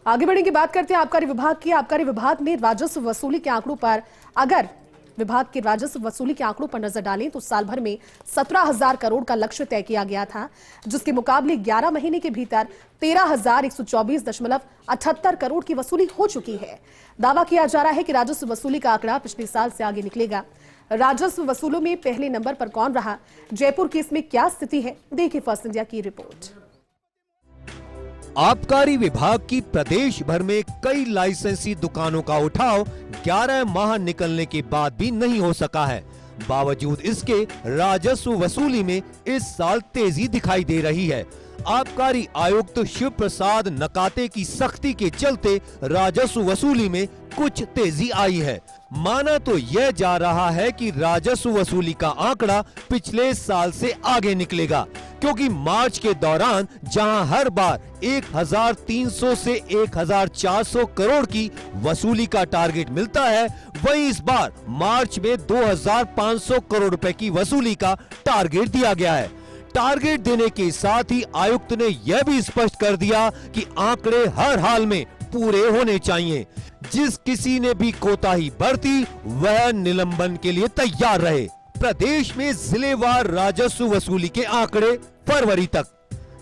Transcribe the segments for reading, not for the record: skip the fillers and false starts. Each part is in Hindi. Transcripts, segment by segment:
आगे बढ़ेंगे, बात करते हैं आबकारी विभाग की। आबकारी विभाग ने राजस्व वसूली के आंकड़ों पर, अगर विभाग के राजस्व वसूली के आंकड़ों पर नजर डालें तो साल भर में 17,000 करोड़ का लक्ष्य तय किया गया था, जिसके मुकाबले 11 महीने के भीतर 13,124.78 करोड़ की वसूली हो चुकी है। दावा किया जा रहा है कि राजस्व वसूली का आंकड़ा पिछले साल से आगे निकलेगा। राजस्व वसूलों में पहले नंबर पर कौन रहा, जयपुर की इसमें क्या स्थिति है, देखिए फर्स्ट इंडिया की रिपोर्ट। आबकारी विभाग की प्रदेश भर में कई लाइसेंसी दुकानों का उठाव 11 माह निकलने के बाद भी नहीं हो सका है। बावजूद इसके राजस्व वसूली में इस साल तेजी दिखाई दे रही है। आबकारी आयुक्त शिव प्रसाद नकाते की सख्ती के चलते राजस्व वसूली में कुछ तेजी आई है। माना तो यह जा रहा है कि राजस्व वसूली का आंकड़ा पिछले साल से आगे निकलेगा, क्योंकि मार्च के दौरान जहां हर बार 1,300 से 1,400 करोड़ की वसूली का टारगेट मिलता है, वहीं इस बार मार्च में 2,500 करोड़ रुपए की वसूली का टारगेट दिया गया है। टारगेट देने के साथ ही आयुक्त ने यह भी स्पष्ट कर दिया कि आंकड़े हर हाल में पूरे होने चाहिए। जिस किसी ने भी कोताही बरती वह निलंबन के लिए तैयार रहे। प्रदेश में जिलेवार राजस्व वसूली के आंकड़े फरवरी तक।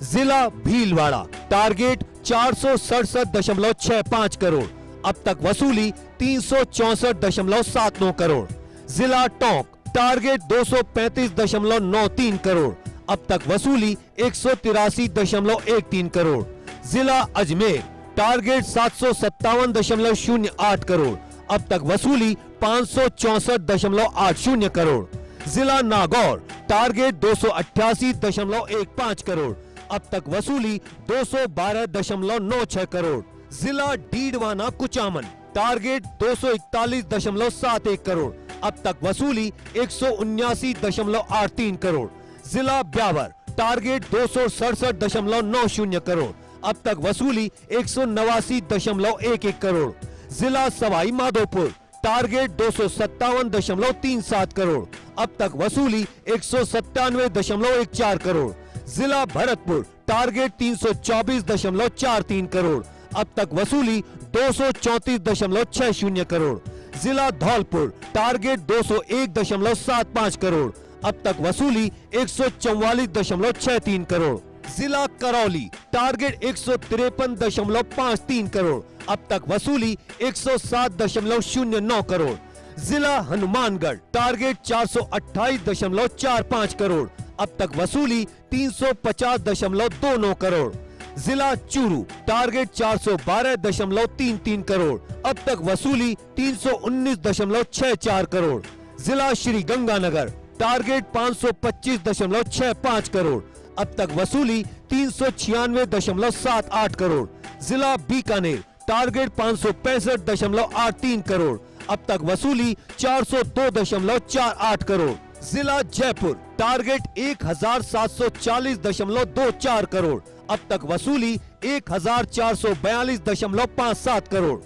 जिला भीलवाड़ा टारगेट 467.65 करोड़, अब तक वसूली 364.79 करोड़। जिला टोंक टारगेट 235.93 करोड़, अब तक वसूली 183.13 करोड़। जिला अजमेर टारगेट 757.08 करोड़, अब तक वसूली 564.80 करोड़। जिला नागौर टारगेट 288.15 करोड़, अब तक वसूली 212.96 करोड़। जिला डीडवाना कुचामन टारगेट 241.71 करोड़, अब तक वसूली 179.83 करोड़। जिला ब्यावर टारगेट 267.90 करोड़, अब तक वसूली 189.11 करोड़। जिला सवाई माधोपुर टारगेट 257.37 करोड़, अब तक वसूली 197.14 करोड़। जिला भरतपुर टारगेट 324.43 करोड़, अब तक वसूली 234.60 करोड़। जिला धौलपुर टारगेट 201.75 करोड़, अब तक वसूली 144.63 करोड़। जिला करौली टारगेट 153.53 करोड़, अब तक वसूली 107.09 करोड़। जिला हनुमानगढ़ टारगेट 428.45 करोड़, अब तक वसूली 350.29 करोड़। जिला चूरू टारगेट 412.33 करोड़, अब तक वसूली 319.64 करोड़। जिला श्री गंगानगर टारगेट 525.65 करोड़, अब तक वसूली 396.78 करोड़। जिला बीकानेर टारगेट 565.83 करोड़, अब तक वसूली 402.48 करोड़। जिला जयपुर टारगेट 1,740.24 करोड़, अब तक वसूली 1,442.57 करोड़।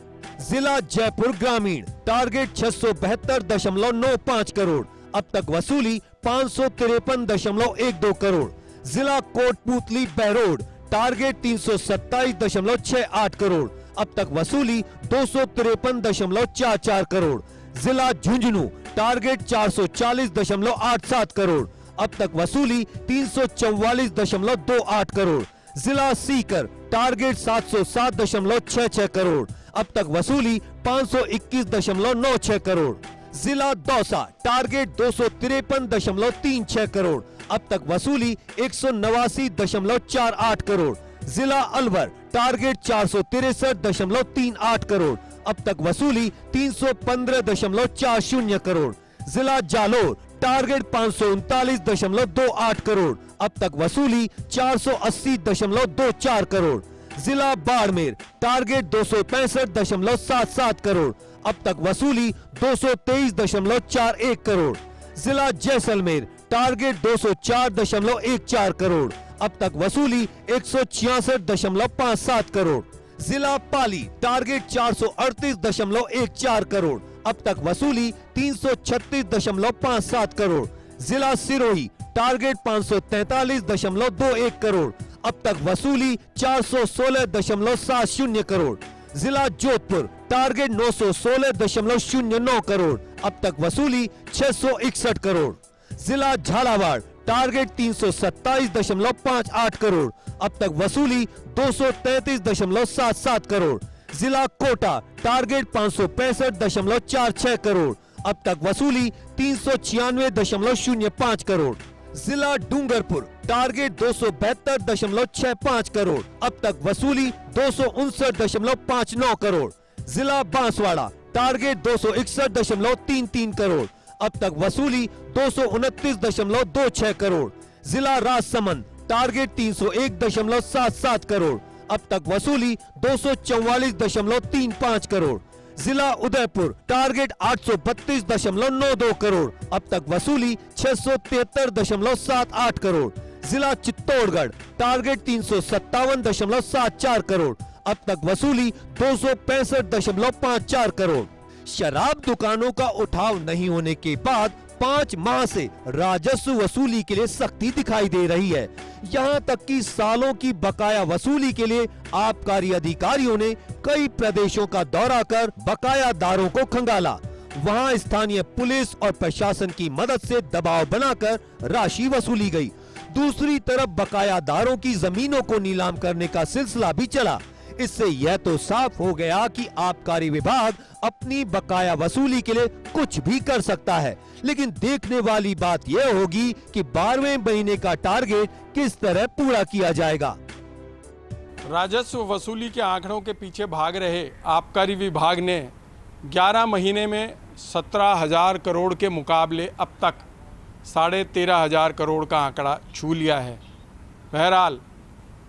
जिला जयपुर ग्रामीण टारगेट 672.95 करोड़, अब तक वसूली 553.12 करोड़। जिला कोटपूतली बहरोड टारगेट 327.68 करोड़, अब तक वसूली 253.44 करोड़। जिला झुंझुनू टारगेट 440.87 करोड़, अब तक वसूली 344.28 करोड़। जिला सीकर टारगेट 707.66 करोड़, अब तक वसूली 521.96 करोड़। जिला दौसा टारगेट 253.36 करोड़, अब तक वसूली 189.48 करोड़। जिला अलवर टारगेट 463.38 करोड़, अब तक वसूली 315.40 करोड़। जिला जालोर टारगेट 539.28 करोड़, अब तक वसूली 480.24 करोड़। जिला बाड़मेर टारगेट 265.77 करोड़, अब तक वसूली 223.41 करोड़। जिला जैसलमेर टारगेट 204.14 करोड़, अब तक वसूली 166.57 करोड़। जिला पाली टारगेट 438.14 करोड़, अब तक वसूली 336.57 करोड़। जिला सिरोही टारगेट 543.21 करोड़, अब तक वसूली 416.70 करोड़। जिला जोधपुर टारगेट 916.09 करोड़, अब तक वसूली 661 करोड़। जिला झालावाड़ टारगेट 327.58 करोड़, अब तक वसूली 233.77 करोड़। जिला कोटा टारगेट 565.46 करोड़, अब तक वसूली 396.05 करोड़। जिला डूंगरपुर टारगेट 272.65 करोड़, अब तक वसूली 259.59 करोड़। जिला बांसवाड़ा टारगेट 261.33 करोड़, अब तक वसूली 229.26 करोड़। जिला राजसमंद टारगेट 301.77 करोड़, अब तक वसूली 244.35 करोड़। जिला उदयपुर टारगेट 832.92 करोड़, अब तक वसूली 673.78 करोड़। जिला चित्तौड़गढ़ टारगेट 357.74 करोड़, अब तक वसूली 265.54 करोड़। शराब दुकानों का उठाव नहीं होने के बाद 5 माह से राजस्व वसूली के लिए सख्ती दिखाई दे रही है। यहां तक कि सालों की बकाया वसूली के लिए आबकारी अधिकारियों ने कई प्रदेशों का दौरा कर बकायादारों को खंगाला। वहां स्थानीय पुलिस और प्रशासन की मदद से दबाव बनाकर राशि वसूली गई। दूसरी तरफ बकायादारों की जमीनों को नीलाम करने का सिलसिला भी चला। इससे यह तो साफ हो गया कि आबकारी विभाग अपनी बकाया वसूली के लिए कुछ भी कर सकता है, लेकिन देखने वाली बात यह होगी कि 12वें महीने का टारगेट किस तरह पूरा किया जाएगा। राजस्व वसूली के आंकड़ों के पीछे भाग रहे आबकारी विभाग ने 11 महीने में 17,000 करोड़ के मुकाबले अब तक 13,500 करोड़ का आंकड़ा छू लिया है। बहरहाल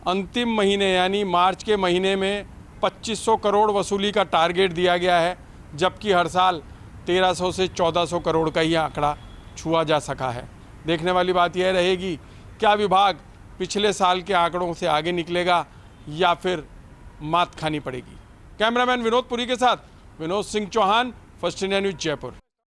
अंतिम महीने यानी मार्च के महीने में 2500 करोड़ वसूली का टारगेट दिया गया है, जबकि हर साल 1300 से 1400 करोड़ का ही आंकड़ा छुआ जा सका है। देखने वाली बात यह रहेगी क्या विभाग पिछले साल के आंकड़ों से आगे निकलेगा या फिर मात खानी पड़ेगी। कैमरामैन विनोद पुरी के साथ Vinod Singh Chauhan, first India news Jaipur.